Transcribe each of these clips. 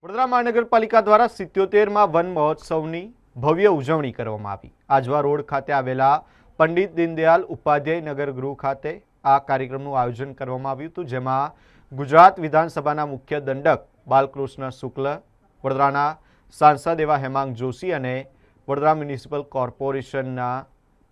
વડોદરા મહાનગરપાલિકા દ્વારા 77મા વન મહોત્સવની ભવ્ય ઉજવણી કરવામાં આવી। આજવા રોડ ખાતે આવેલા પંડિત દીનદયાલ ઉપાધ્યાય નગર ગૃહ ખાતે આ કાર્યક્રમનું આયોજન કરવામાં આવ્યું હતું, જેમાં ગુજરાત વિધાનસભાના મુખ્ય દંડક બાલકૃષ્ણ શુક્લ, વડોદરાના સાંસદ એવા હેમાંગ જોશી અને વડોદરા મ્યુનિસિપલ કોર્પોરેશનના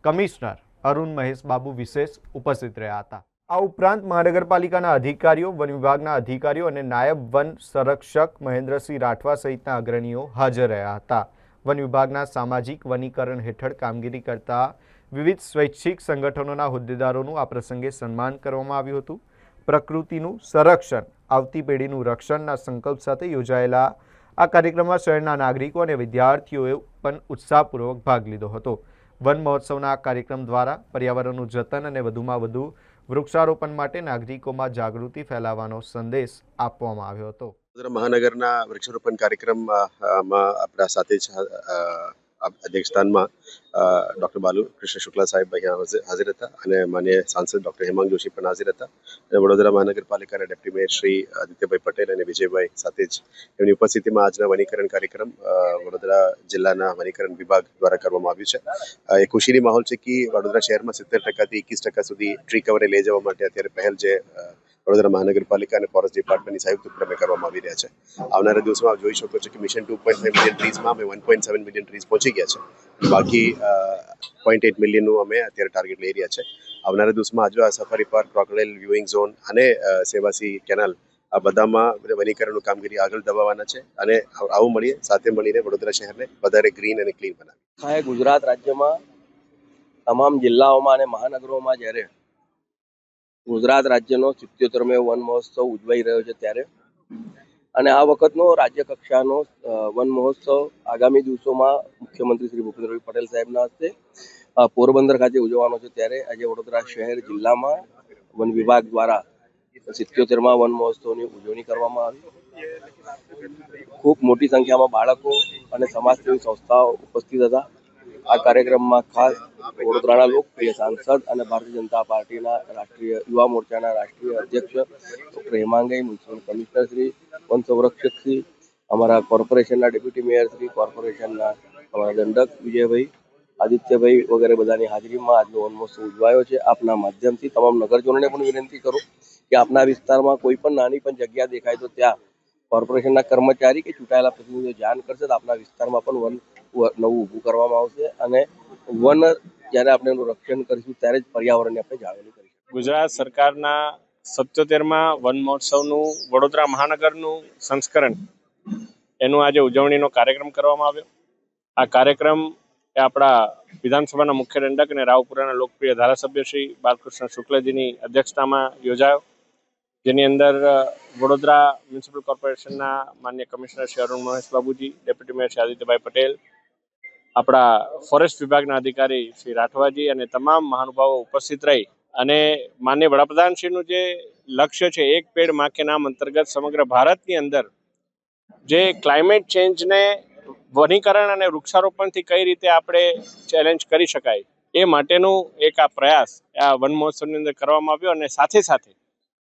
કમિશનર અરુણ મહેશ બાબુ વિશેષ ઉપસ્થિત રહ્યા હતા। આ ઉપરાંત મહાનગરપાલિકાના અધિકારીઓ, વન વિભાગના અધિકારીઓ અને નાયબ વન સંરક્ષક મહેન્દ્રસિંહ રાઠવા સહિતના અગ્રણીઓ હાજર રહ્યા હતા। વન વિભાગના સામાજિક વનીકરણ હેઠળ કામગીરી કરતા વિવિધ સ્વૈચ્છિક સંગઠનોના હોદ્દેદારોનું આ પ્રસંગે સન્માન કરવામાં આવ્યું હતું। પ્રકૃતિનું સંરક્ષણ, આવતી પેઢીનું રક્ષણના સંકલ્પ સાથે યોજાયેલા આ કાર્યક્રમમાં શહેરના નાગરિકો અને વિદ્યાર્થીઓએ પણ ઉત્સાહપૂર્વક ભાગ લીધો હતો। વન મહોત્સવના આ કાર્યક્રમ દ્વારા પર્યાવરણનું જતન અને વધુમાં વધુ વૃક્ષારોપણ માટે નાગરિકોમાં જાગૃતિ ફેલાવવાનો સંદેશ આપવામાં આવ્યો હતો। મહાનગરના વૃક્ષારોપણ કાર્યક્રમમાં આપણા સાથે અધ્યક્ષસ્થાનમાં ડૉક્ટર બાલકૃષ્ણ શુક્લા સાહેબ અહીંયા હાજર હતા અને માન્ય સાંસદ ડૉક્ટર હેમાંગ જોશી પણ હાજર હતા અને વડોદરા મહાનગરપાલિકાના ડેપ્યુટી મેયર શ્રી આદિત્યભાઈ પટેલ અને વિજયભાઈ સાથે જ એમની ઉપસ્થિતિમાં આજના વનીકરણ કાર્યક્રમ વડોદરા જિલ્લાના વનીકરણ વિભાગ દ્વારા કરવામાં આવ્યું છે। એ ખુશીની માહોલ છે કે વડોદરા શહેરમાં 70% થી 21% સુધી ટ્રી કવરને લઈ જવા માટે અત્યારે પહેલ જે વડોદરા મહાનગરપાલિકા અને ફોરેસ્ટ ડિપાર્ટમેન્ટની સંયુક્ત ઉપક્રમે કરવામાં આવી રહ્યા છે। આવનારા દિવસોમાં આપ જોઈ શકો છો કે મિશન 2.5 મિલિયન ટ્રીઝમાં અમે 1.7 મિલિયન ટ્રીઝ પહોંચી ગયા છે, બાકી 0.8 મિલિયનનું અમે અત્યારે ટાર્ગેટ લઈ રહ્યા છે। આવનારા દિવસમાં Ajwa safari park, crocodile viewing zone અને સેવાસી કેનાલ આ બધામાં વનીકરણનું કામગીરી આગળ દબાવવાના છે અને આવું મળીએ સાથે મળીને વડોદરા શહેરને વધારે ગ્રીન અને ક્લીન બનાવીએ। ગુજરાત રાજ્યમાં તમામ જિલ્લાઓમાં અને મહાનગરોમાં જ્યારે ગુજરાત રાજ્યનો 77મો વન મહોત્સવ ઉજવાઈ રહ્યો છે ત્યારે અને આ વખતનો રાજ્ય કક્ષાનો વન મહોત્સવ આગામી દિવસોમાં મુખ્યમંત્રી શ્રી ભૂપેન્દ્રભાઈ પટેલ સાહેબના હસ્તે પોરબંદર ખાતે ઉજવવાનો છે, ત્યારે આજે વડોદરા શહેર જિલ્લામાં વન વિભાગ દ્વારા 77મા વન મહોત્સવની ઉજવણી કરવામાં આવી। ખૂબ મોટી સંખ્યામાં બાળકો અને સમાજસેવી સંસ્થાઓ ઉપસ્થિત હતા। આ કાર્યક્રમમાં ખાસ વડોદરાના લોકપ્રિય સાંસદ અને ભારતીય જનતા પાર્ટીના રાષ્ટ્રીય યુવા મોરચાના રાષ્ટ્રીય અધ્યક્ષ doctor Hemangbhai, municipal commissioner Shri, one સંરક્ષક શ્રી, અમારા કોર્પોરેશનના ડેપ્યુટી મેયર શ્રી, કોર્પોરેશનના અમારા દંડક વિજયભાઈ, આદિત્યભાઈ વગેરે બધાની હાજરીમાં આજનો વન મહોત્સવ ઉજવાયો છે। આપના માધ્યમથી તમામ નગરજનોને પણ વિનંતી કરું કે આપના વિસ્તારમાં કોઈ પણ નાની પણ જગ્યા દેખાય તો ત્યાં કોર્પોરેશનના કર્મચારી કે ચૂંટાયેલા પ્રતિનિધિઓ જાણ કરશે તો આપના વિસ્તારમાં પણ વન નવું ઊભું કરવામાં આવશે અને વન જ્યારે આપણે એનું રક્ષણ કરીશું ત્યારે જ પર્યાવરણને આપણે જાળવણી કરીશું। ગુજરાત સરકારના 77મા વન મહોત્સવનું વડોદરા મહાનગરનું સંસ્કરણ એનું આજે ઉજવણીનો કાર્યક્રમ કરવામાં આવ્યો। આ કાર્યક્રમ એ આપણા વિધાનસભાના મુખ્ય દંડક અને રાવપુરાના લોકપ્રિય ધારાસભ્ય શ્રી બાલકૃષ્ણ શુક્લજીની અધ્યક્ષતામાં યોજાયો, જેની અંદર વડોદરા મ્યુનિસિપલ કોર્પોરેશનના માન્ય કમિશનર શ્રી અરુણ મહેશ બાબુજી, ડેપ્યુટી મેયર શ્રી આદિત્યભાઈ પટેલ, આપણા ફોરેસ્ટ વિભાગના અધિકારી શ્રી રાઠવાજી અને તમામ મહાનુભાવો ઉપસ્થિત રહી અને માનનીય વડાપ્રધાનશ્રીનું જે લક્ષ્ય છે એક પેડ માં કે નામ અંતર્ગત સમગ્ર ભારતની અંદર જે ક્લાઇમેટ ચેન્જને વનીકરણ અને વૃક્ષારોપણથી કઈ રીતે આપણે ચેલેન્જ કરી શકાય એ માટેનું એક આ પ્રયાસ આ વન મહોત્સવની અંદર કરવામાં આવ્યો અને સાથે સાથે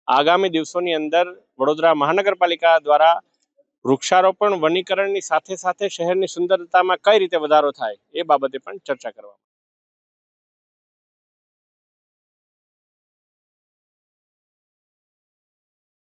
આગામી દિવસોની અંદર વડોદરા મહાનગરપાલિકા દ્વારા વૃક્ષારોપણ વનીકરણની સાથે સાથે શહેરની સુંદરતામાં કઈ રીતે વધારો થાય એ બાબતે પણ ચર્ચા કરવામાં